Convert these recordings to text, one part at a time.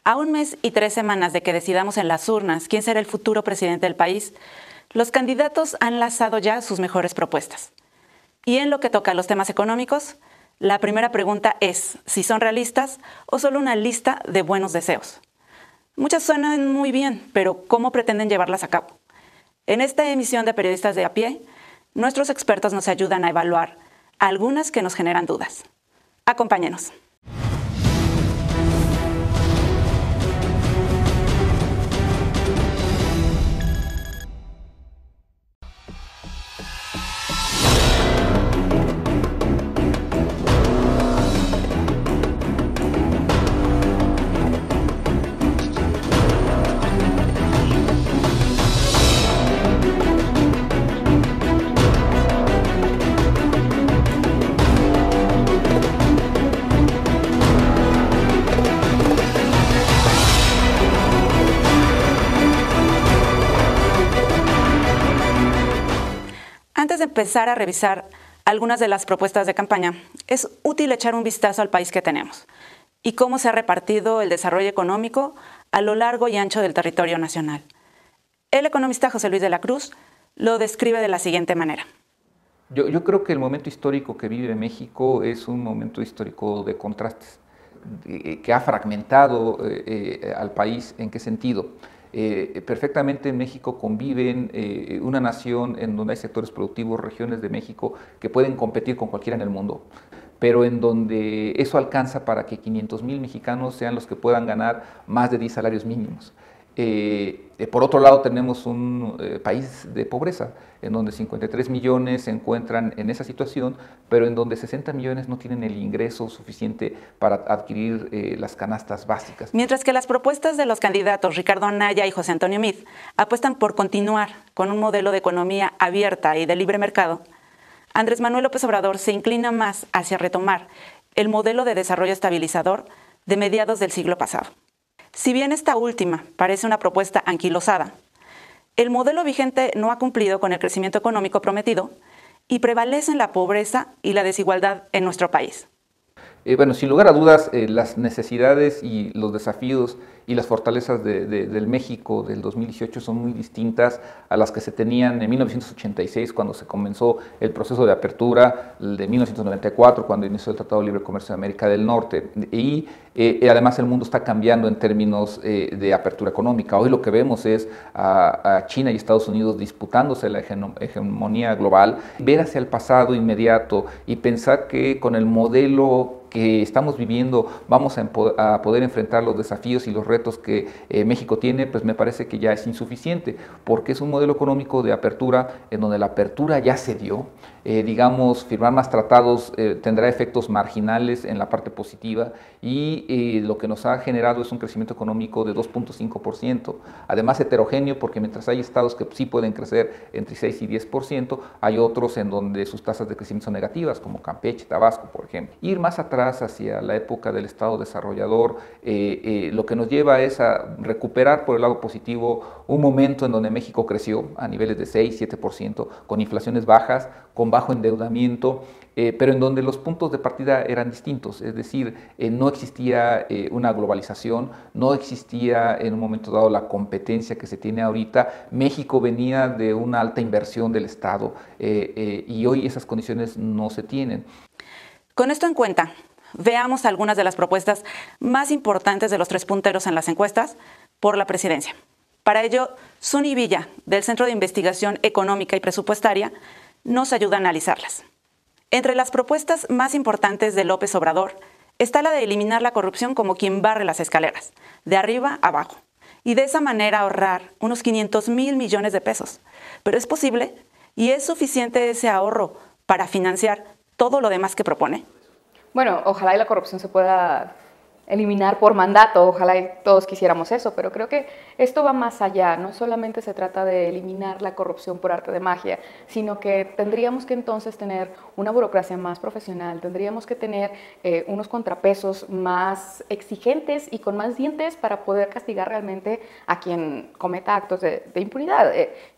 A un mes y 3 semanas de que decidamos en las urnas quién será el futuro presidente del país, los candidatos han lanzado ya sus mejores propuestas. Y en lo que toca a los temas económicos, la primera pregunta es si son realistas o solo una lista de buenos deseos. Muchas suenan muy bien, pero ¿cómo pretenden llevarlas a cabo? En esta emisión de Periodistas de a pie, nuestros expertos nos ayudan a evaluar algunas que nos generan dudas. Acompáñenos. Antes de empezar a revisar algunas de las propuestas de campaña, es útil echar un vistazo al país que tenemos y cómo se ha repartido el desarrollo económico a lo largo y ancho del territorio nacional. El economista José Luis de la Cruz lo describe de la siguiente manera. Yo creo que el momento histórico que vive México es un momento histórico de contrastes, que ha fragmentado al país. ¿En qué sentido? Perfectamente en México conviven una nación en donde hay sectores productivos, regiones de México que pueden competir con cualquiera en el mundo, pero en donde eso alcanza para que 500,000 mexicanos sean los que puedan ganar más de 10 salarios mínimos. Por otro lado tenemos un país de pobreza, en donde 53 millones se encuentran en esa situación, pero en donde 60 millones no tienen el ingreso suficiente para adquirir las canastas básicas. Mientras que las propuestas de los candidatos Ricardo Anaya y José Antonio Meade apuestan por continuar con un modelo de economía abierta y de libre mercado, Andrés Manuel López Obrador se inclina más hacia retomar el modelo de desarrollo estabilizador de mediados del siglo pasado. Si bien esta última parece una propuesta anquilosada, el modelo vigente no ha cumplido con el crecimiento económico prometido y prevalecen la pobreza y la desigualdad en nuestro país. Bueno, sin lugar a dudas, las necesidades y los desafíos y las fortalezas del México del 2018 son muy distintas a las que se tenían en 1986, cuando se comenzó el proceso de apertura, de 1994, cuando inició el Tratado de Libre Comercio de América del Norte. Y además el mundo está cambiando en términos de apertura económica. Hoy lo que vemos es a China y Estados Unidos disputándose la hegemonía global, ver hacia el pasado inmediato y pensar que con el modelo que estamos viviendo vamos a poder enfrentar los desafíos y los retos que México tiene, pues me parece que ya es insuficiente, porque es un modelo económico de apertura en donde la apertura ya se dio. Digamos, firmar más tratados tendrá efectos marginales en la parte positiva y lo que nos ha generado es un crecimiento económico de 2.5%, además heterogéneo, porque mientras hay estados que sí pueden crecer entre 6 y 10%, hay otros en donde sus tasas de crecimiento son negativas, como Campeche, Tabasco, por ejemplo. Ir más atrás hacia la época del Estado desarrollador, lo que nos lleva es a recuperar por el lado positivo un momento en donde México creció a niveles de 6, 7%, con inflaciones bajas, con bajo endeudamiento, pero en donde los puntos de partida eran distintos, es decir, no existía una globalización, no existía en un momento dado la competencia que se tiene ahorita. México venía de una alta inversión del Estado y hoy esas condiciones no se tienen. Con esto en cuenta, veamos algunas de las propuestas más importantes de los 3 punteros en las encuestas por la presidencia. Para ello, Zuni Villa, del Centro de Investigación Económica y Presupuestaria, nos ayuda a analizarlas. Entre las propuestas más importantes de López Obrador está la de eliminar la corrupción como quien barre las escaleras, de arriba a abajo, y de esa manera ahorrar unos 500,000 millones de pesos. ¿Pero es posible? ¿Y es suficiente ese ahorro para financiar todo lo demás que propone? Bueno, ojalá y la corrupción se pueda eliminar por mandato, ojalá y todos quisiéramos eso, pero creo que esto va más allá. No solamente se trata de eliminar la corrupción por arte de magia, sino que tendríamos que entonces tener una burocracia más profesional, tendríamos que tener unos contrapesos más exigentes y con más dientes para poder castigar realmente a quien cometa actos de impunidad.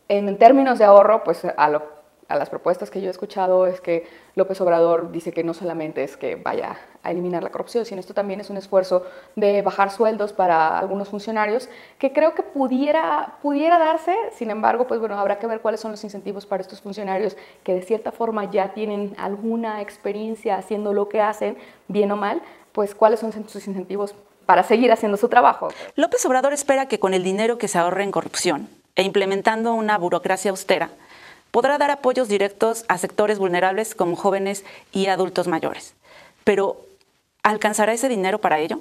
En términos de ahorro, pues a lo a las propuestas que yo he escuchado es que López Obrador dice que no solamente es que vaya a eliminar la corrupción, sino esto también es un esfuerzo de bajar sueldos para algunos funcionarios, que creo que pudiera darse. Sin embargo, pues bueno, habrá que ver cuáles son los incentivos para estos funcionarios que de cierta forma ya tienen alguna experiencia haciendo lo que hacen, bien o mal, pues cuáles son sus incentivos para seguir haciendo su trabajo. López Obrador espera que con el dinero que se ahorre en corrupción e implementando una burocracia austera, podrá dar apoyos directos a sectores vulnerables como jóvenes y adultos mayores. Pero, ¿alcanzará ese dinero para ello?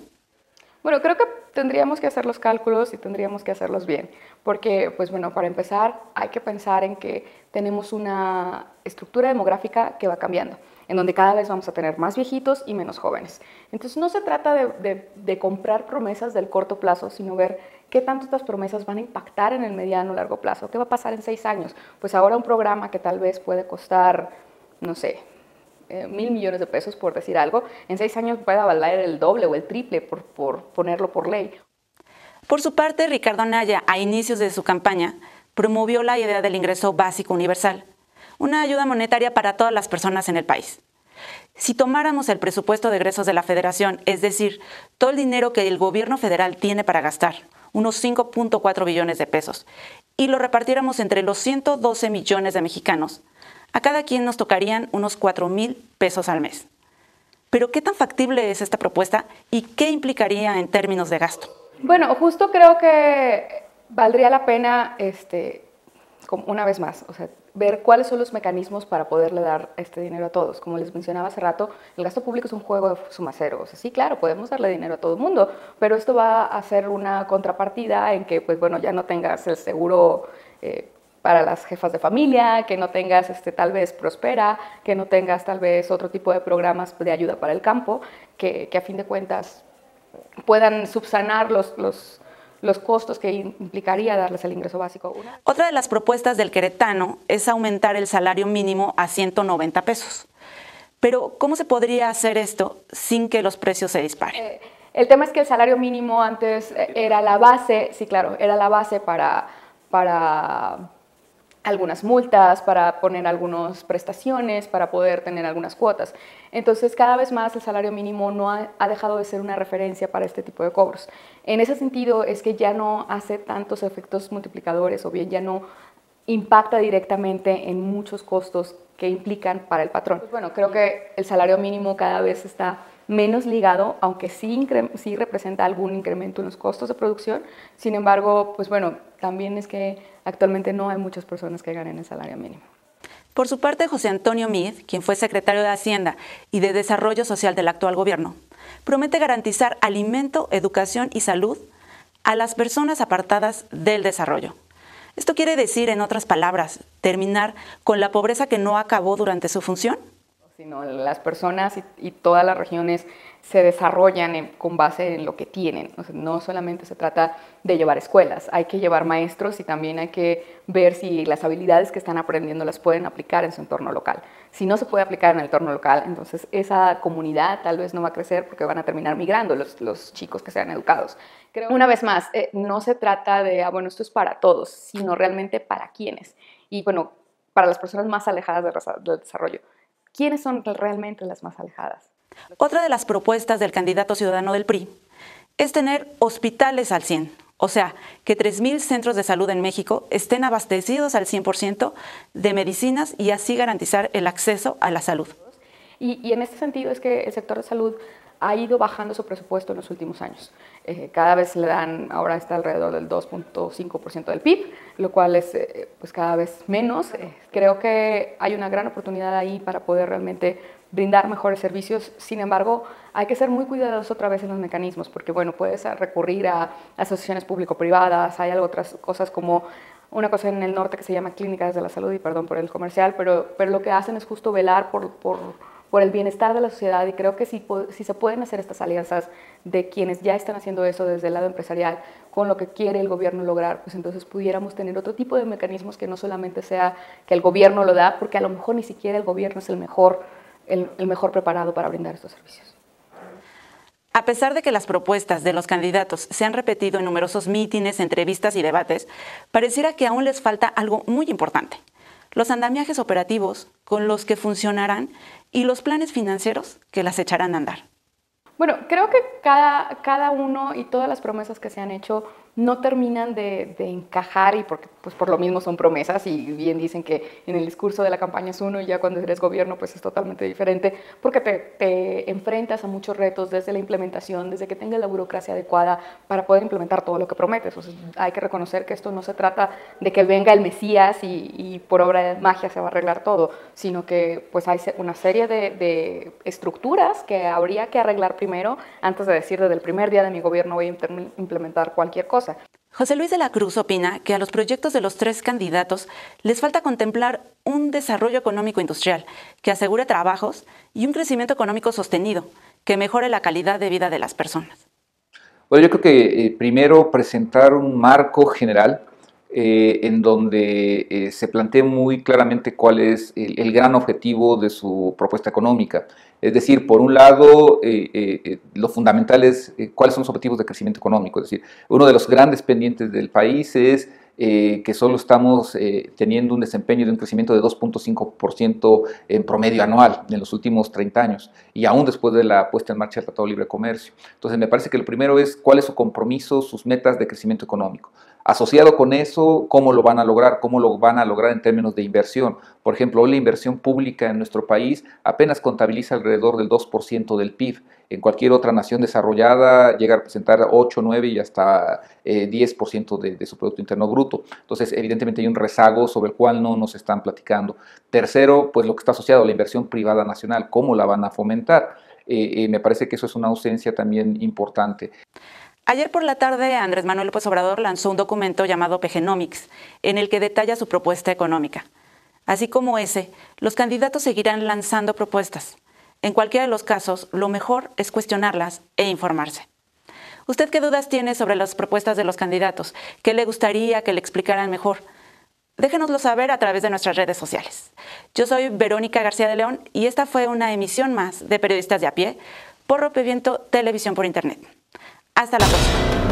Bueno, creo que tendríamos que hacer los cálculos y tendríamos que hacerlos bien, porque, pues bueno, para empezar hay que pensar en que tenemos una estructura demográfica que va cambiando, en donde cada vez vamos a tener más viejitos y menos jóvenes. Entonces no se trata de comprar promesas del corto plazo, sino ver qué tanto estas promesas van a impactar en el mediano o largo plazo. ¿Qué va a pasar en 6 años? Pues ahora un programa que tal vez puede costar, no sé, 1,000 millones de pesos, por decir algo, en 6 años puede valer el doble o el triple por ponerlo por ley. Por su parte, Ricardo Anaya, a inicios de su campaña, promovió la idea del ingreso básico universal, una ayuda monetaria para todas las personas en el país. Si tomáramos el presupuesto de egresos de la Federación, es decir, todo el dinero que el gobierno federal tiene para gastar, unos 5.4 billones de pesos, y lo repartiéramos entre los 112 millones de mexicanos, a cada quien nos tocarían unos 4,000 pesos al mes. Pero, ¿qué tan factible es esta propuesta y qué implicaría en términos de gasto? Bueno, justo creo que valdría la pena, una vez más, o sea, ver cuáles son los mecanismos para poderle dar este dinero a todos. Como les mencionaba hace rato, el gasto público es un juego de suma cero. O sea, sí, claro, podemos darle dinero a todo el mundo, pero esto va a ser una contrapartida en que, pues bueno, ya no tengas el seguro para las jefas de familia, que no tengas tal vez Prospera, que no tengas tal vez otro tipo de programas de ayuda para el campo, que a fin de cuentas puedan subsanar los costos que implicaría darles el ingreso básico. Otra de las propuestas del queretano es aumentar el salario mínimo a 190 pesos. Pero, ¿cómo se podría hacer esto sin que los precios se disparen? El tema es que el salario mínimo antes era la base, sí, claro, era la base para algunas multas, para poner algunas prestaciones, para poder tener algunas cuotas. Entonces, cada vez más el salario mínimo no ha dejado de ser una referencia para este tipo de cobros. En ese sentido, es que ya no hace tantos efectos multiplicadores, o bien ya no impacta directamente en muchos costos que implican para el patrón. Pues bueno, creo que el salario mínimo cada vez está menos ligado, aunque sí representa algún incremento en los costos de producción. Sin embargo, pues bueno, también es que actualmente no hay muchas personas que ganen el salario mínimo. Por su parte, José Antonio Meade, quien fue secretario de Hacienda y de Desarrollo Social del actual gobierno, promete garantizar alimento, educación y salud a las personas apartadas del desarrollo. Esto quiere decir, en otras palabras, terminar con la pobreza que no acabó durante su función. Sino las personas y todas las regiones se desarrollan con base en lo que tienen. O sea, no solamente se trata de llevar escuelas, hay que llevar maestros y también hay que ver si las habilidades que están aprendiendo las pueden aplicar en su entorno local. Si no se puede aplicar en el entorno local, entonces esa comunidad tal vez no va a crecer porque van a terminar migrando los chicos que sean educados. Una vez más, no se trata de, bueno, esto es para todos, sino realmente para quiénes. Y bueno, para las personas más alejadas del desarrollo. ¿Quiénes son realmente las más alejadas? Otra de las propuestas del candidato ciudadano del PRI es tener hospitales al 100%, o sea, que 3,000 centros de salud en México estén abastecidos al 100% de medicinas y así garantizar el acceso a la salud. Y en este sentido es que el sector de salud ha ido bajando su presupuesto en los últimos años. Cada vez le dan, ahora está alrededor del 2.5% del PIB, lo cual es pues cada vez menos. Creo que hay una gran oportunidad ahí para poder realmente brindar mejores servicios. Sin embargo, hay que ser muy cuidadosos otra vez en los mecanismos, porque bueno, puedes recurrir a asociaciones público-privadas, hay otras cosas como una cosa en el norte que se llama Clínicas de la Salud, y perdón por el comercial, pero lo que hacen es justo velar por el bienestar de la sociedad, y creo que si se pueden hacer estas alianzas de quienes ya están haciendo eso desde el lado empresarial con lo que quiere el gobierno lograr, pues entonces pudiéramos tener otro tipo de mecanismos que no solamente sea que el gobierno lo da, porque a lo mejor ni siquiera el gobierno es el mejor preparado para brindar estos servicios. A pesar de que las propuestas de los candidatos se han repetido en numerosos mítines, entrevistas y debates, pareciera que aún les falta algo muy importante: los andamiajes operativos con los que funcionarán y los planes financieros que las echarán a andar. Bueno, creo que cada uno y todas las promesas que se han hecho no terminan de encajar y porque pues por lo mismo son promesas y bien dicen que en el discurso de la campaña es uno y ya cuando eres gobierno pues es totalmente diferente porque te enfrentas a muchos retos desde la implementación, desde que tengas la burocracia adecuada para poder implementar todo lo que prometes. O sea, hay que reconocer que esto no se trata de que venga el Mesías y por obra de magia se va a arreglar todo, sino que pues hay una serie de estructuras que habría que arreglar primero antes de decir desde el primer día de mi gobierno voy a implementar cualquier cosa. José Luis de la Cruz opina que a los proyectos de los 3 candidatos les falta contemplar un desarrollo económico industrial que asegure trabajos y un crecimiento económico sostenido que mejore la calidad de vida de las personas. Bueno, yo creo que primero presentar un marco general en donde se plantee muy claramente cuál es el gran objetivo de su propuesta económica. Es decir, por un lado, lo fundamental es cuáles son los objetivos de crecimiento económico. Es decir, uno de los grandes pendientes del país es que solo estamos teniendo un desempeño de un crecimiento de 2.5% en promedio anual en los últimos 30 años y aún después de la puesta en marcha del Tratado de Libre Comercio. Entonces me parece que lo primero es cuál es su compromiso, sus metas de crecimiento económico. Asociado con eso, ¿cómo lo van a lograr? ¿Cómo lo van a lograr en términos de inversión? Por ejemplo, hoy la inversión pública en nuestro país apenas contabiliza alrededor del 2% del PIB. En cualquier otra nación desarrollada llega a representar 8, 9 y hasta 10% de su Producto Interno Bruto. Entonces, evidentemente hay un rezago sobre el cual no nos están platicando. Tercero, pues lo que está asociado a la inversión privada nacional, ¿cómo la van a fomentar? Me parece que eso es una ausencia también importante. Ayer por la tarde, Andrés Manuel López Obrador lanzó un documento llamado PGNomics, en el que detalla su propuesta económica. Así como ese, los candidatos seguirán lanzando propuestas. En cualquiera de los casos, lo mejor es cuestionarlas e informarse. ¿Usted qué dudas tiene sobre las propuestas de los candidatos? ¿Qué le gustaría que le explicaran mejor? Déjenoslo saber a través de nuestras redes sociales. Yo soy Verónica García de León y esta fue una emisión más de Periodistas de a Pie por Rompeviento Televisión por Internet. Hasta la próxima.